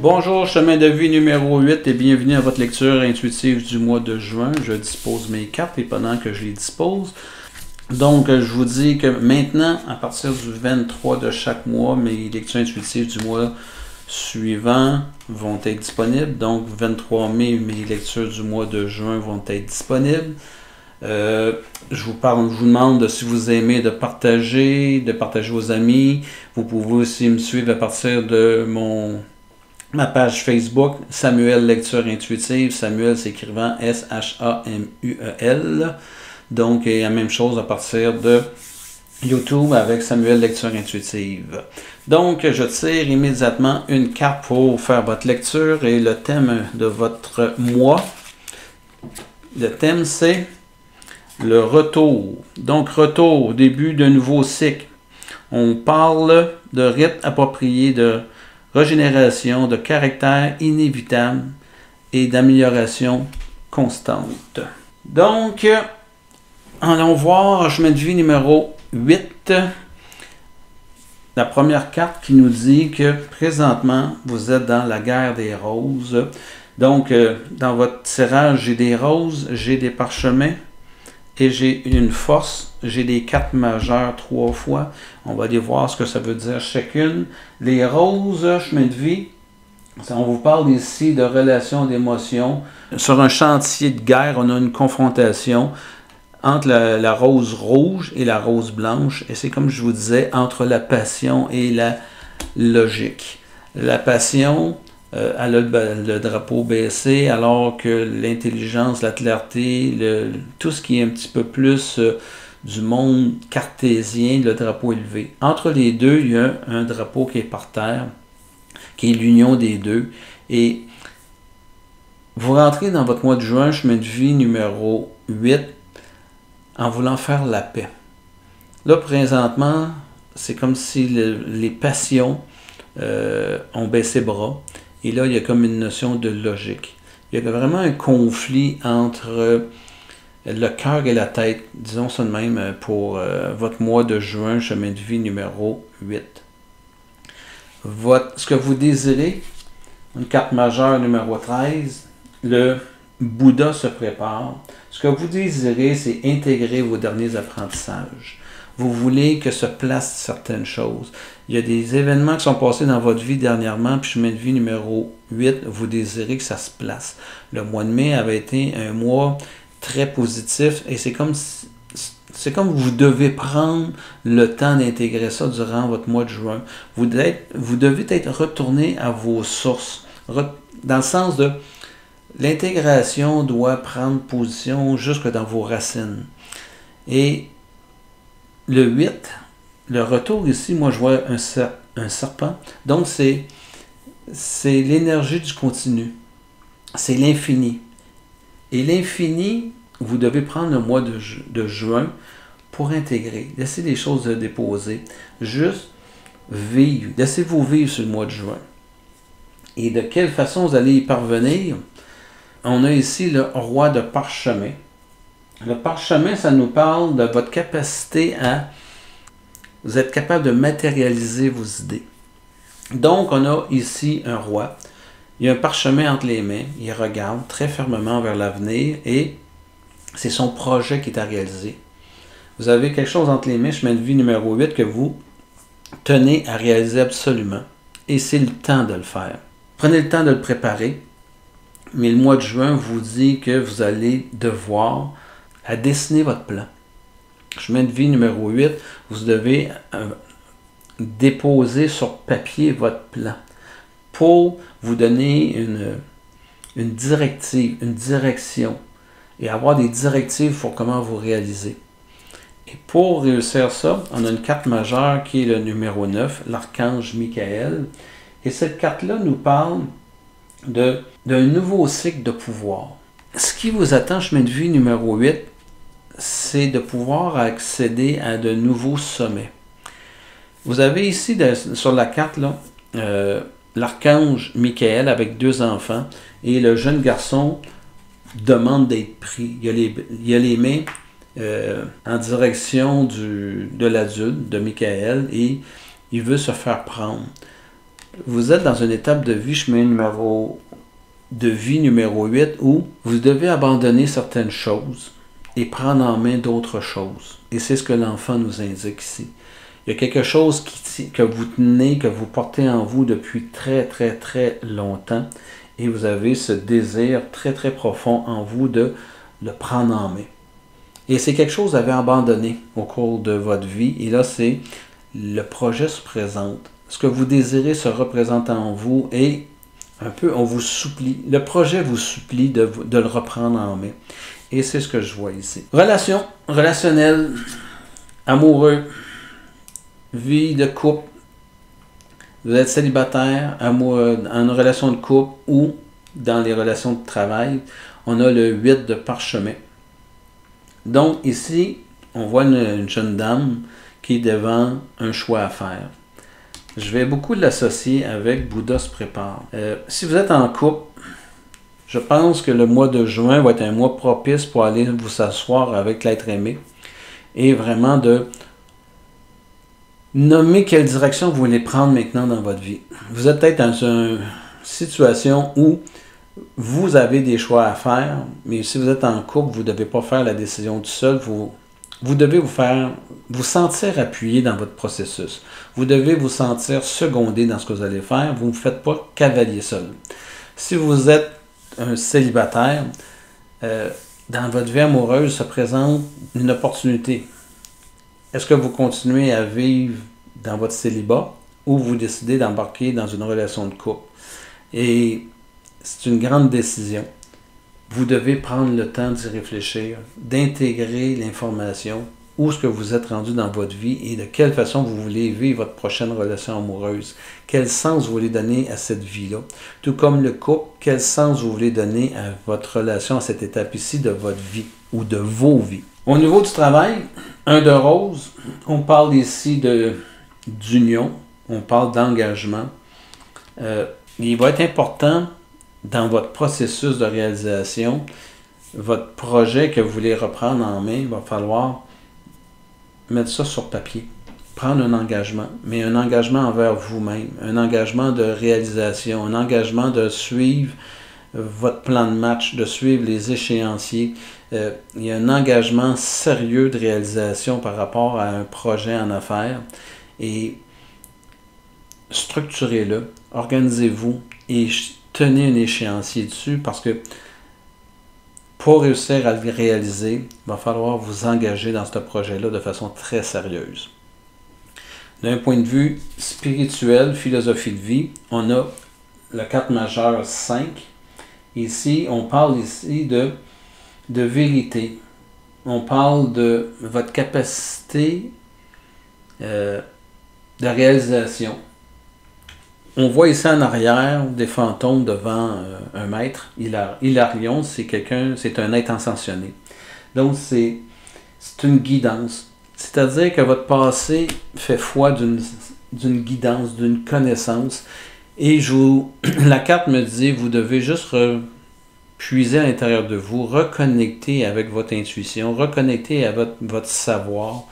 Bonjour, chemin de vie numéro 8 et bienvenue à votre lecture intuitive du mois de juin. Je dispose mes cartes et pendant que je les dispose, donc je vous dis que maintenant, à partir du 23 de chaque mois, mes lectures intuitives du mois suivant vont être disponibles. Donc 23 mai, mes lectures du mois de juin vont être disponibles. Je vous demande si vous aimez de partager aux amis. Vous pouvez aussi me suivre à partir de ma page Facebook, Samuel Lecture Intuitive. Samuel s'écrivant S-H-A-M-U-E-L. Donc, et la même chose à partir de YouTube avec Samuel Lecture Intuitive. Donc, je tire immédiatement une carte pour faire votre lecture et le thème de votre mois. Le thème, c'est le retour. Donc, retour au début d'un nouveau cycle. On parle de rythme approprié, de régénération, de caractère inévitable et d'amélioration constante. Donc, allons voir chemin de vie numéro 8. La première carte qui nous dit que présentement, vous êtes dans la guerre des roses. Donc, dans votre tirage, j'ai des roses, j'ai des parchemins et j'ai une force. J'ai des cartes majeures 3 fois. On va aller voir ce que ça veut dire chacune. Les roses, chemin de vie, on vous parle ici de relations d'émotions. Sur un chantier de guerre, on a une confrontation entre la rose rouge et la rose blanche. Et c'est comme je vous disais, entre la passion et la logique. La passion, elle a le drapeau baissé, alors que l'intelligence, la clarté, tout ce qui est un petit peu plus du monde cartésien, le drapeau élevé. Entre les deux, il y a un drapeau qui est par terre, qui est l'union des deux. Et vous rentrez dans votre mois de juin, chemin de vie numéro 8, en voulant faire la paix. Là, présentement, c'est comme si les passions ont baissé bras. Et là, il y a comme une notion de logique. Il y a vraiment un conflit entre le cœur et la tête, disons ça de même, pour votre mois de juin, chemin de vie numéro 8. Ce que vous désirez, une carte majeure numéro 13, le Bouddha se prépare. Ce que vous désirez, c'est intégrer vos derniers apprentissages. Vous voulez que se placent certaines choses. Il y a des événements qui sont passés dans votre vie dernièrement, puis chemin de vie numéro 8, vous désirez que ça se place. Le mois de mai avait été un mois très positif et c'est comme vous devez prendre le temps d'intégrer ça durant votre mois de juin. Vous devez être retourné à vos sources, dans le sens de l'intégration doit prendre position jusque dans vos racines. Et le 8, le retour ici, moi je vois un serpent. Donc c'est l'énergie du continu. C'est l'infini. Et l'infini, vous devez prendre le mois de juin pour intégrer. Laissez les choses se déposer. Juste vivre. Laissez-vous vivre sur le mois de juin. Et de quelle façon vous allez y parvenir? On a ici le roi de parchemin. Le parchemin, ça nous parle de votre capacité à... Vous êtes capable de matérialiser vos idées. Donc, on a ici un roi. Il y a un parchemin entre les mains. Il regarde très fermement vers l'avenir et c'est son projet qui est à réaliser. Vous avez quelque chose entre les mains, chemin de vie numéro 8, que vous tenez à réaliser absolument. Et c'est le temps de le faire. Prenez le temps de le préparer. Mais le mois de juin vous dit que vous allez devoir à dessiner votre plan. Chemin de vie numéro 8, vous devez déposer sur papier votre plan pour vous donner une directive, une direction et avoir des directives pour comment vous réaliser. Et pour réussir ça, on a une carte majeure qui est le numéro 9, l'archange Michael. Et cette carte-là nous parle d'un nouveau cycle de pouvoir. Ce qui vous attend, chemin de vie numéro 8, c'est de pouvoir accéder à de nouveaux sommets. Vous avez ici, sur la carte, l'archange Michael avec 2 enfants et le jeune garçon demande d'être pris. Il y a les mains en direction de l'adulte, de Michael, et il veut se faire prendre. Vous êtes dans une étape de vie, numéro 8, où vous devez abandonner certaines choses et prendre en main d'autres choses. Et c'est ce que l'enfant nous indique ici. Il y a quelque chose que vous tenez, que vous portez en vous depuis très, très, très longtemps. Et vous avez ce désir très, très profond en vous de le prendre en main. Et c'est quelque chose que vous avez abandonné au cours de votre vie. Et là, c'est le projet se présente. Ce que vous désirez se représente en vous et un peu, on vous supplie. Le projet vous supplie de le reprendre en main. Et c'est ce que je vois ici. Relationnel, amoureux, vie de couple. Vous êtes célibataire, amoureux, en relation de couple ou dans les relations de travail. On a le 8 de parchemin. Donc ici, on voit une jeune dame qui est devant un choix à faire. Je vais beaucoup l'associer avec Bouddha se prépare. Si vous êtes en couple, je pense que le mois de juin va être un mois propice pour aller vous asseoir avec l'être aimé et vraiment de nommer quelle direction vous voulez prendre maintenant dans votre vie. Vous êtes peut-être dans une situation où vous avez des choix à faire, mais si vous êtes en couple, vous ne devez pas faire la décision tout seul. Vous devez vous sentir appuyé dans votre processus. Vous devez vous sentir secondé dans ce que vous allez faire. Vous ne vous faites pas cavalier seul. Si vous êtes un célibataire, dans votre vie amoureuse se présente une opportunité. Est-ce que vous continuez à vivre dans votre célibat ou vous décidez d'embarquer dans une relation de couple? Et c'est une grande décision. Vous devez prendre le temps d'y réfléchir, d'intégrer l'information, où est-ce que vous êtes rendu dans votre vie et de quelle façon vous voulez vivre votre prochaine relation amoureuse. Quel sens vous voulez donner à cette vie-là. Tout comme le couple, quel sens vous voulez donner à votre relation à cette étape ici de votre vie ou de vos vies. Au niveau du travail, un de rose, on parle ici d'union, on parle d'engagement. Il va être important dans votre processus de réalisation, votre projet que vous voulez reprendre en main, il va falloir mettre ça sur papier, prendre un engagement, mais un engagement envers vous-même, un engagement de réalisation, un engagement de suivre votre plan de match, de suivre les échéanciers. Il y a un engagement sérieux de réalisation par rapport à un projet en affaires et structurez-le, organisez-vous et tenez un échéancier dessus parce que pour réussir à le réaliser, il va falloir vous engager dans ce projet-là de façon très sérieuse. D'un point de vue spirituel, philosophie de vie, on a la carte majeure 5. Ici, on parle ici de vérité. On parle de votre capacité de réalisation. On voit ici en arrière des fantômes devant un maître. Hilarion, c'est un être ascensionné. Donc, c'est une guidance. C'est-à-dire que votre passé fait foi d'une guidance, d'une connaissance. Et la carte me dit, vous devez juste puiser à l'intérieur de vous, reconnecter avec votre intuition, reconnecter à votre savoir.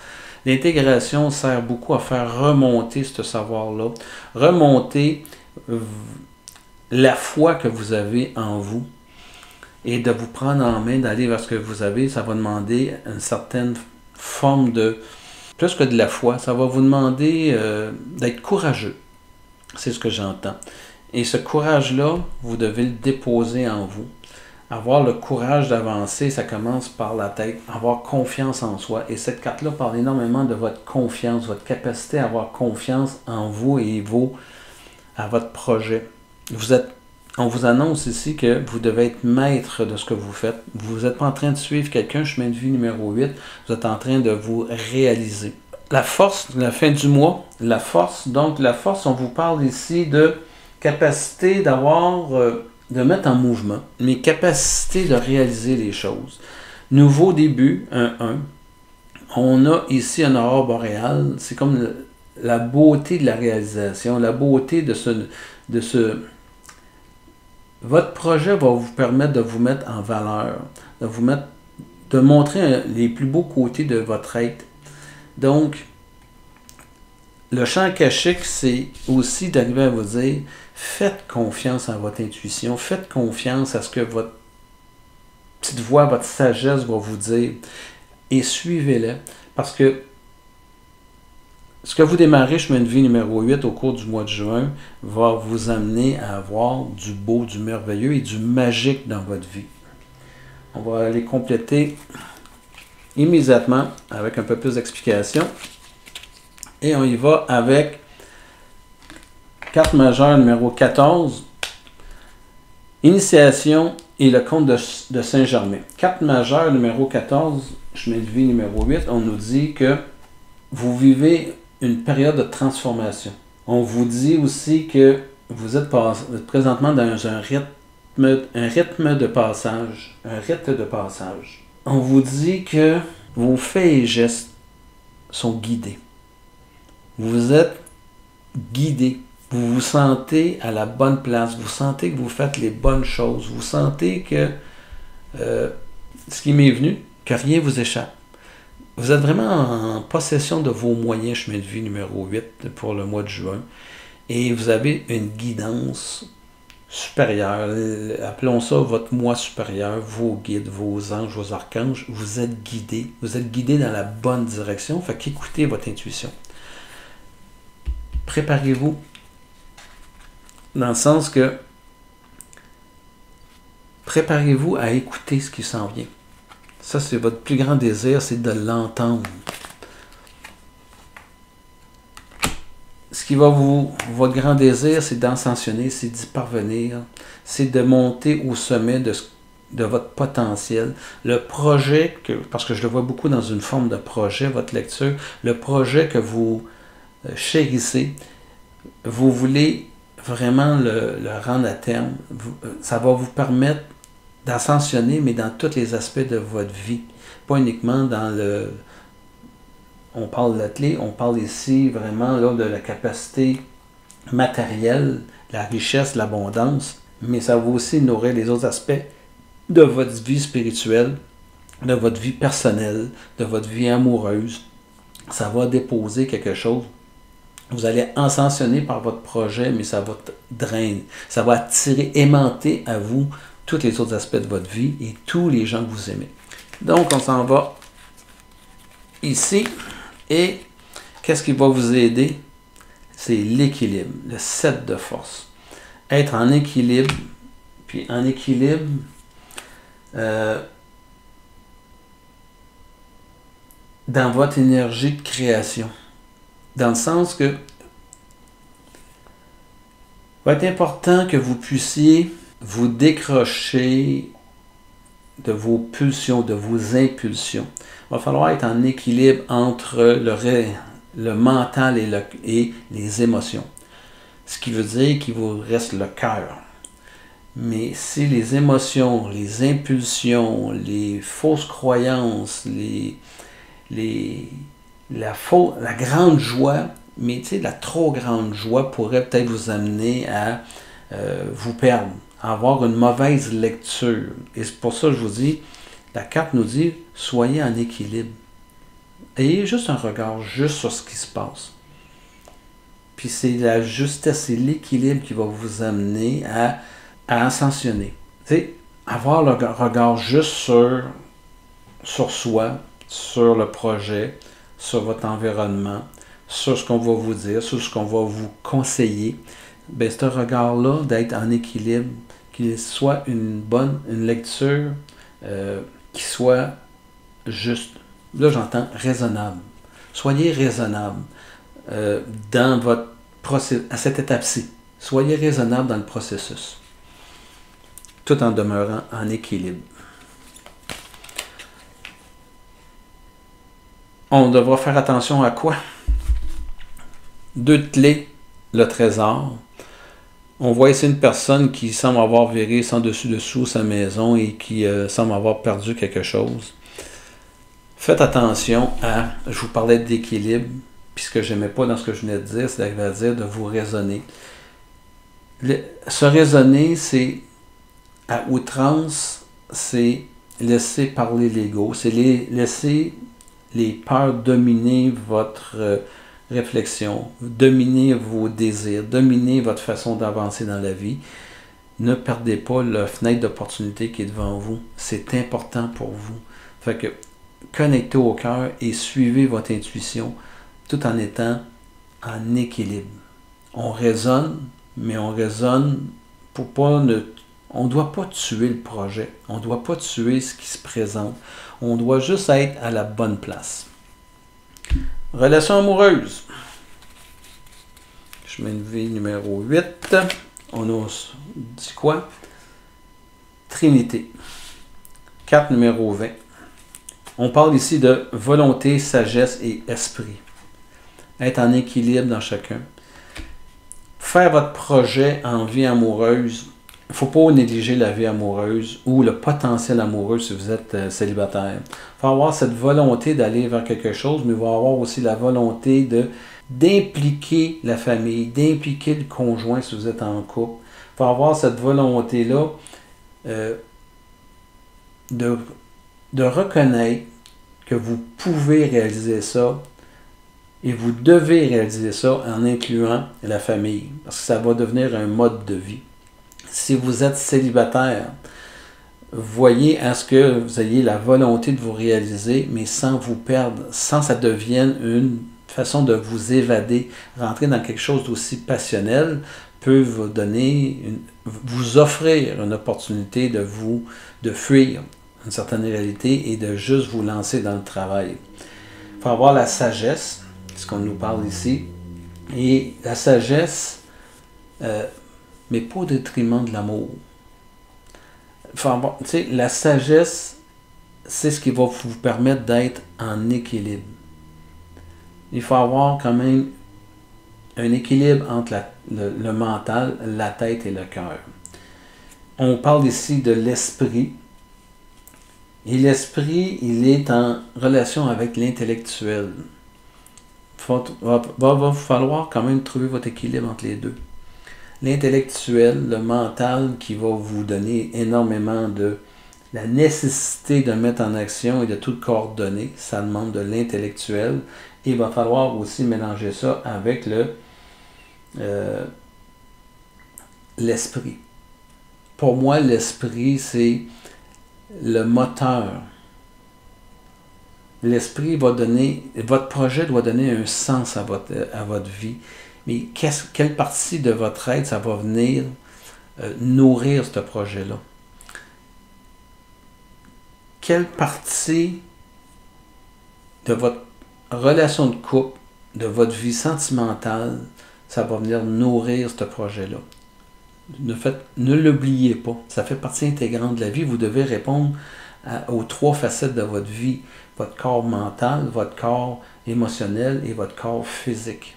L'intégration sert beaucoup à faire remonter ce savoir-là, remonter la foi que vous avez en vous et de vous prendre en main, d'aller vers ce que vous avez. Ça va demander une certaine forme de, plus que de la foi, ça va vous demander d'être courageux. C'est ce que j'entends. Et ce courage-là, vous devez le déposer en vous. Avoir le courage d'avancer, ça commence par la tête, avoir confiance en soi. Et cette carte-là parle énormément de votre confiance, votre capacité à avoir confiance en vous et à votre projet. On vous annonce ici que vous devez être maître de ce que vous faites. Vous n'êtes pas en train de suivre quelqu'un, chemin de vie numéro 8, vous êtes en train de vous réaliser. La force, la fin du mois, la force, on vous parle ici de capacité de mettre en mouvement, mes capacités de réaliser les choses. Nouveau début, 1-1. On a ici un aurore boréale, c'est comme la beauté de la réalisation, la beauté de ce... Votre projet va vous permettre de vous mettre en valeur, de montrer les plus beaux côtés de votre être. Donc, le champ akashique, c'est aussi d'arriver à vous dire, faites confiance en votre intuition, faites confiance à ce que votre petite voix, votre sagesse va vous dire, et suivez-le, parce que ce que vous démarrez chemin de vie numéro 8 au cours du mois de juin va vous amener à avoir du beau, du merveilleux et du magique dans votre vie. On va aller compléter immédiatement avec un peu plus d'explication. Et on y va avec carte majeure numéro 14, Initiation et le conte de Saint-Germain. Carte majeure numéro 14, chemin de vie numéro 8, on nous dit que vous vivez une période de transformation. On vous dit aussi que vous êtes présentement dans un rythme de passage. Un rite de passage. On vous dit que vos faits et gestes sont guidés. Vous êtes guidé. Vous vous sentez à la bonne place. Vous sentez que vous faites les bonnes choses. Vous sentez que ce qui m'est venu, que rien ne vous échappe. Vous êtes vraiment en possession de vos moyens chemin de vie numéro 8 pour le mois de juin. Et vous avez une guidance supérieure. Appelons ça votre moi supérieur, vos guides, vos anges, vos archanges. Vous êtes guidés. Vous êtes guidés dans la bonne direction. Fait qu'écoutez votre intuition. Préparez-vous dans le sens que préparez-vous à écouter ce qui s'en vient. Ça, c'est votre plus grand désir, c'est de l'entendre. Ce qui va votre grand désir, c'est d'ascensionner, c'est d'y parvenir, c'est de monter au sommet de votre potentiel. Le projet, parce que je le vois beaucoup dans une forme de projet, votre lecture, le projet que vous chérissez, vous voulez vraiment le rendre à terme. Ça va vous permettre d'ascensionner, mais dans tous les aspects de votre vie. Pas uniquement dans le... On parle de la clé, on parle ici vraiment là, de la capacité matérielle, la richesse, l'abondance, mais ça va aussi nourrir les autres aspects de votre vie spirituelle, de votre vie personnelle, de votre vie amoureuse. Ça va déposer quelque chose. Vous allez ascensionner par votre projet, mais ça va drainer. Ça va attirer, aimanter à vous tous les autres aspects de votre vie et tous les gens que vous aimez. Donc, on s'en va ici. Et qu'est-ce qui va vous aider? C'est l'équilibre, le 7 de force. Être en équilibre, puis en équilibre, dans votre énergie de création. Dans le sens que il va être important que vous puissiez vous décrocher de vos pulsions, de vos impulsions. Il va falloir être en équilibre entre le mental et les émotions. Ce qui veut dire qu'il vous reste le cœur. Mais si les émotions, les impulsions, les fausses croyances, la grande joie, mais tu sais, la trop grande joie pourrait peut-être vous amener à vous perdre, à avoir une mauvaise lecture. Et c'est pour ça que je vous dis, la carte nous dit, soyez en équilibre. Ayez juste un regard juste sur ce qui se passe. Puis c'est la justesse, c'est l'équilibre qui va vous amener à ascensionner. Tu sais, avoir le regard juste sur soi, sur le projet, sur votre environnement, sur ce qu'on va vous dire, sur ce qu'on va vous conseiller. Bien, c'est un regard-là d'être en équilibre, qu'il soit une lecture qui soit juste. Là, j'entends raisonnable. Soyez raisonnable dans votre processus, à cette étape-ci. Soyez raisonnable dans le processus, tout en demeurant en équilibre. On devra faire attention à quoi? 2 clés, le trésor. On voit ici une personne qui semble avoir viré sans dessus-dessous sa maison et qui semble avoir perdu quelque chose. Faites attention à, je vous parlais d'équilibre, puis ce que je n'aimais pas dans ce que je venais de dire, c'est d'arriver à dire de vous raisonner. Se raisonner, c'est à outrance, c'est laisser parler l'ego, c'est laisser les peurs dominer réflexion, dominez vos désirs, dominez votre façon d'avancer dans la vie. Ne perdez pas la fenêtre d'opportunité qui est devant vous. C'est important pour vous. Fait que connectez au cœur et suivez votre intuition tout en étant en équilibre. On raisonne, mais on raisonne pour pas on ne doit pas tuer le projet. On ne doit pas tuer ce qui se présente. On doit juste être à la bonne place. Relation amoureuse. Chemin de vie numéro 8. On a dit quoi? Trinité. Carte numéro 20. On parle ici de volonté, sagesse et esprit. Être en équilibre dans chacun. Faire votre projet en vie amoureuse. Il ne faut pas négliger la vie amoureuse ou le potentiel amoureux si vous êtes célibataire. Il faut avoir cette volonté d'aller vers quelque chose, mais il va avoir aussi la volonté d'impliquer la famille, d'impliquer le conjoint si vous êtes en couple. Il faut avoir cette volonté-là de reconnaître que vous pouvez réaliser ça et vous devez réaliser ça en incluant la famille, parce que ça va devenir un mode de vie. Si vous êtes célibataire, voyez à ce que vous ayez la volonté de vous réaliser, mais sans vous perdre, sans que ça devienne une façon de vous évader. Rentrer dans quelque chose d'aussi passionnel peut vous donner, vous offrir une opportunité de fuir une certaine réalité et de juste vous lancer dans le travail. Il faut avoir la sagesse, ce qu'on nous parle ici, et la sagesse, mais pas au détriment de l'amour. La sagesse, c'est ce qui va vous permettre d'être en équilibre. Il faut avoir quand même un équilibre entre le mental, la tête et le cœur. On parle ici de l'esprit. Et l'esprit, il est en relation avec l'intellectuel. Va vous falloir quand même trouver votre équilibre entre les deux. L'intellectuel, le mental qui va vous donner énormément de la nécessité de mettre en action et de tout coordonner, ça demande de l'intellectuel. Et il va falloir aussi mélanger ça avec l'esprit. Pour moi, l'esprit, c'est le moteur. L'esprit va donner, votre projet doit donner un sens à votre vie. Mais quelle partie de votre être, ça va venir nourrir ce projet-là? Quelle partie de votre relation de couple, de votre vie sentimentale, ça va venir nourrir ce projet-là? Ne l'oubliez pas. Ça fait partie intégrante de la vie. Vous devez répondre aux 3 facettes de votre vie. Votre corps mental, votre corps émotionnel et votre corps physique.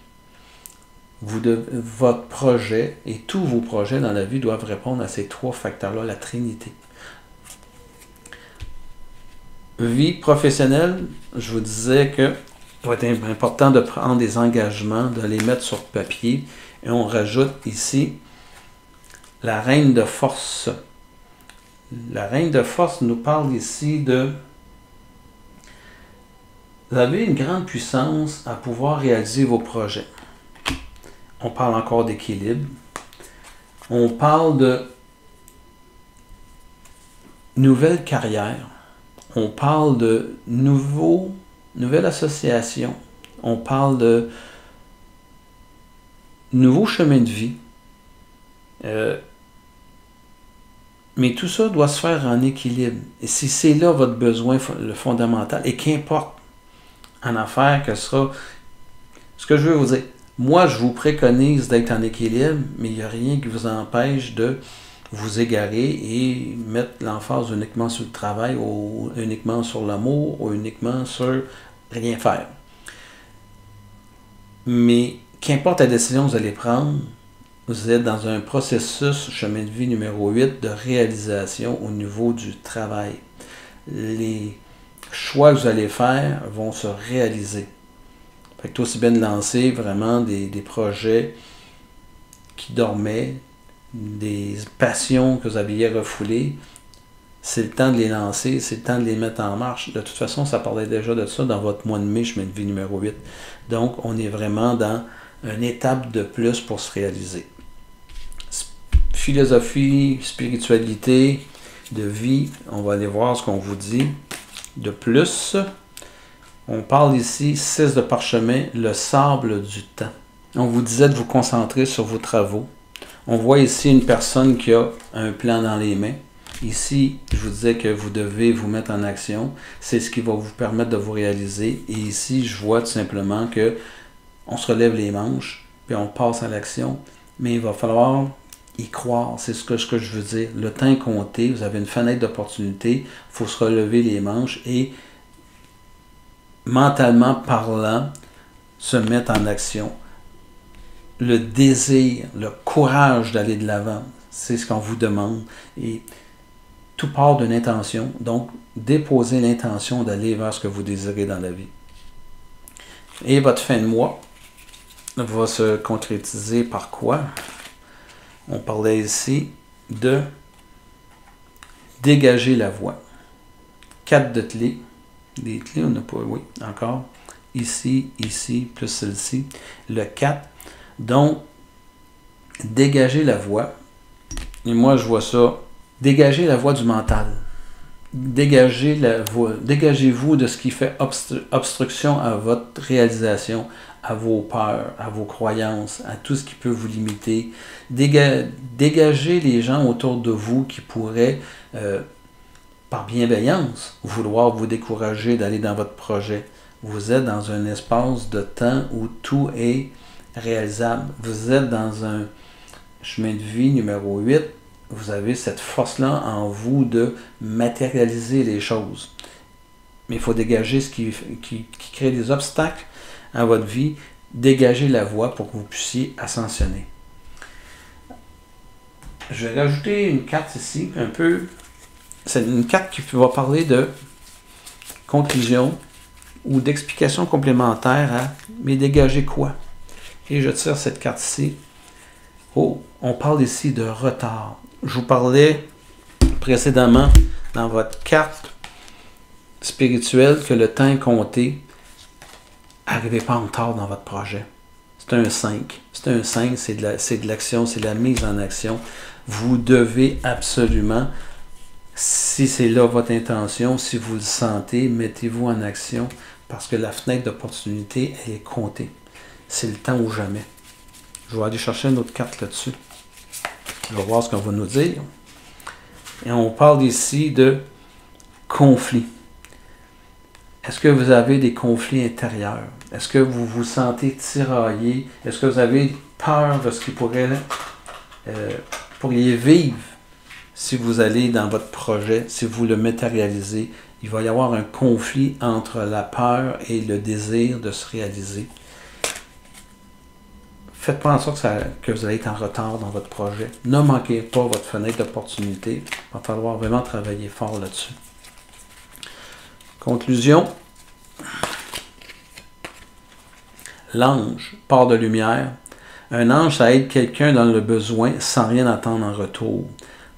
Votre projet et tous vos projets dans la vie doivent répondre à ces 3 facteurs-là, la Trinité. Vie professionnelle, je vous disais que il va être important de prendre des engagements, de les mettre sur papier. Et on rajoute ici la reine de force. La reine de force nous parle ici de... Vous avez une grande puissance à pouvoir réaliser vos projets. On parle encore d'équilibre. On parle de nouvelle carrière. On parle de nouvelle association. On parle de nouveau chemin de vie. Mais tout ça doit se faire en équilibre. Et si c'est là votre besoin le fondamental, et qu'importe en affaires que ce sera... Ce que je veux vous dire, moi je vous préconise d'être en équilibre, mais il n'y a rien qui vous empêche de vous égarer et mettre l'emphase uniquement sur le travail, ou uniquement sur l'amour, ou uniquement sur rien faire. Mais qu'importe la décision que vous allez prendre, vous êtes dans un processus, chemin de vie numéro 8, de réalisation au niveau du travail. Les choix que vous allez faire vont se réaliser. Fait que aussi bien de lancer vraiment des projets qui dormaient, des passions que vous aviez refoulées, c'est le temps de les lancer, c'est le temps de les mettre en marche. De toute façon, ça parlait déjà de ça dans votre mois de mai, chemin de vie numéro 8. Donc, on est vraiment dans une étape de plus pour se réaliser. Philosophie, spiritualité, de vie, on va aller voir ce qu'on vous dit. De plus, on parle ici, 6 de parchemin, le sable du temps. On vous disait de vous concentrer sur vos travaux. On voit ici une personne qui a un plan dans les mains. Ici, je vous disais que vous devez vous mettre en action. C'est ce qui va vous permettre de vous réaliser. Et ici, je vois tout simplement que on se relève les manches, puis on passe à l'action. Mais il va falloir y croire. C'est ce que je veux dire. Le temps est compté. Vous avez une fenêtre d'opportunité. Il faut se relever les manches et, mentalement parlant, se mettre en action. Le désir, le courage d'aller de l'avant, c'est ce qu'on vous demande. Et tout part d'une intention. Donc, déposez l'intention d'aller vers ce que vous désirez dans la vie. Et votre fin de mois va se concrétiser par quoi? On parlait ici de dégager la voie. 4 de clés. Des clés, on n'a pas, oui, encore. Ici, ici, plus celle-ci. Le 4. Donc, dégager la voie. Et moi, je vois ça. Dégager la voie du mental. Dégagez la voie. Dégagez-vous de ce qui fait obstruction à votre réalisation, à vos peurs, à vos croyances, à tout ce qui peut vous limiter. Dégagez les gens autour de vous qui pourraient, par bienveillance, vouloir vous décourager d'aller dans votre projet. Vous êtes dans un espace de temps où tout est réalisable. Vous êtes dans un chemin de vie numéro 8. Vous avez cette force-là en vous de matérialiser les choses. Mais il faut dégager ce qui crée des obstacles à votre vie. Dégager la voie pour que vous puissiez ascensionner. Je vais rajouter une carte ici, un peu. C'est une carte qui va parler de conclusion ou d'explication complémentaire à « mais dégager quoi ?» Et je tire cette carte-ci. Oh, on parle ici de retard. Je vous parlais précédemment dans votre carte spirituelle que le temps est compté. N'arrivez pas en retard dans votre projet. C'est un 5. C'est un 5, c'est de l'action, c'est de la mise en action. Vous devez absolument, si c'est là votre intention, si vous le sentez, mettez-vous en action parce que la fenêtre d'opportunité, elle est comptée. C'est le temps ou jamais. Je vais aller chercher une autre carte là-dessus. On va voir ce qu'on va nous dire. Et on parle ici de conflit. Est-ce que vous avez des conflits intérieurs? Est-ce que vous vous sentez tiraillé? Est-ce que vous avez peur de ce qui pourriez vivre si vous allez dans votre projet, si vous le matérialisez? Il va y avoir un conflit entre la peur et le désir de se réaliser. Faites pas en sorte que vous allez être en retard dans votre projet. Ne manquez pas votre fenêtre d'opportunité. Il va falloir vraiment travailler fort là-dessus. Conclusion. L'ange, part de lumière. Un ange, ça aide quelqu'un dans le besoin sans rien attendre en retour.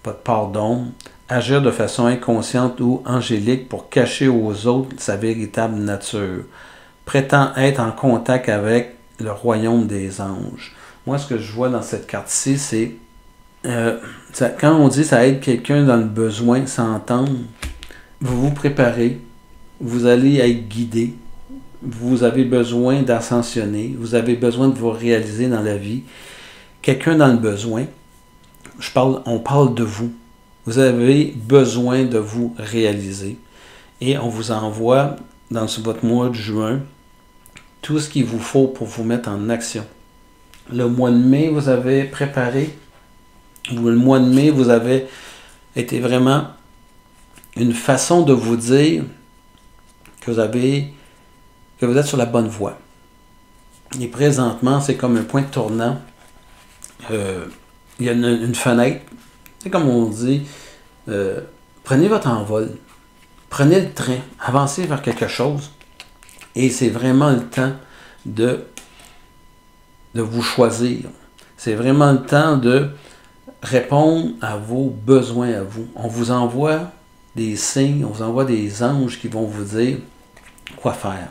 Votre part d'ombre. Agir de façon inconsciente ou angélique pour cacher aux autres sa véritable nature. Prétend être en contact avec le royaume des anges. Moi, ce que je vois dans cette carte-ci, c'est quand on dit ça aide quelqu'un dans le besoin sans entendre, vous vous préparez, vous allez être guidé, vous avez besoin d'ascensionner, vous avez besoin de vous réaliser dans la vie. Quelqu'un dans le besoin, on parle de vous. Vous avez besoin de vous réaliser. Et on vous envoie, dans votre mois de juin, tout ce qu'il vous faut pour vous mettre en action. Le mois de mai, vous avez préparé, ou le mois de mai, vous avez été vraiment une façon de vous dire que vous êtes sur la bonne voie. Et présentement, c'est comme un point de tournant. Il y a une fenêtre. C'est comme on dit, prenez votre envol, prenez le train, avancez vers quelque chose. Et c'est vraiment le temps de vous choisir. C'est vraiment le temps de répondre à vos besoins à vous. On vous envoie des signes, on vous envoie des anges qui vont vous dire quoi faire.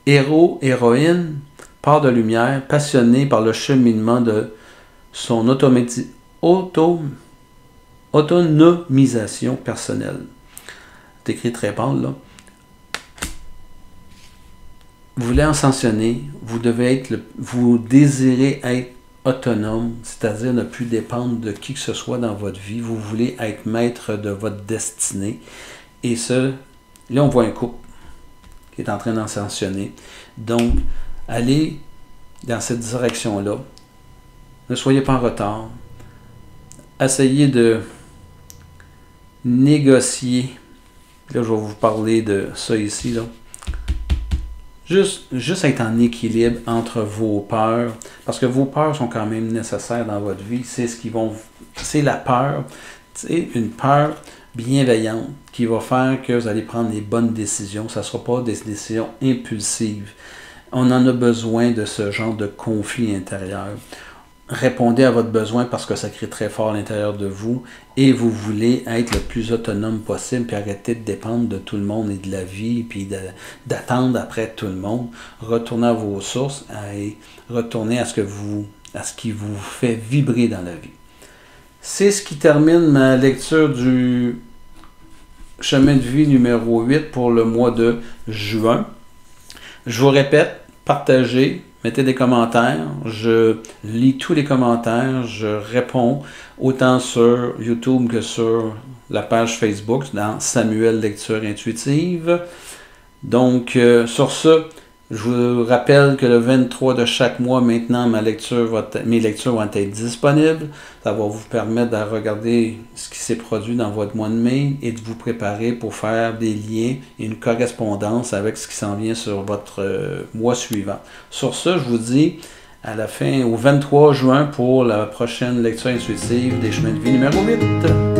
Héros, héroïne, part de lumière, passionné par le cheminement de son autonomisation personnelle. C'est écrit très pâle, là. Vous voulez ascensionner, vous désirez être autonome, c'est-à-dire ne plus dépendre de qui que ce soit dans votre vie. Vous voulez être maître de votre destinée. Et là, on voit un couple qui est en train d'ascensionner. Donc, allez dans cette direction-là. Ne soyez pas en retard. Essayez de négocier. Là, je vais vous parler de ça ici, là. Juste être en équilibre entre vos peurs, parce que vos peurs sont quand même nécessaires dans votre vie. C'est la peur, une peur bienveillante qui va faire que vous allez prendre les bonnes décisions. Ça ne sera pas des décisions impulsives. On en a besoin de ce genre de conflit intérieur. Répondez à votre besoin parce que ça crie très fort à l'intérieur de vous et vous voulez être le plus autonome possible puis arrêter de dépendre de tout le monde et de la vie puis d'attendre après tout le monde. Retournez à vos sources et retournez à ce qui vous fait vibrer dans la vie. C'est ce qui termine ma lecture du chemin de vie numéro 8 pour le mois de juin. Je vous répète, partagez. Mettez des commentaires, je lis tous les commentaires, je réponds autant sur YouTube que sur la page Facebook dans Samuel Lecture Intuitive. Donc, sur ce, je vous rappelle que le 23 de chaque mois, maintenant, mes lectures vont être disponibles. Ça va vous permettre de regarder ce qui s'est produit dans votre mois de mai et de vous préparer pour faire des liens et une correspondance avec ce qui s'en vient sur votre mois suivant. Sur ce, je vous dis à la fin, au 23 juin, pour la prochaine lecture intuitive des chemins de vie numéro 8.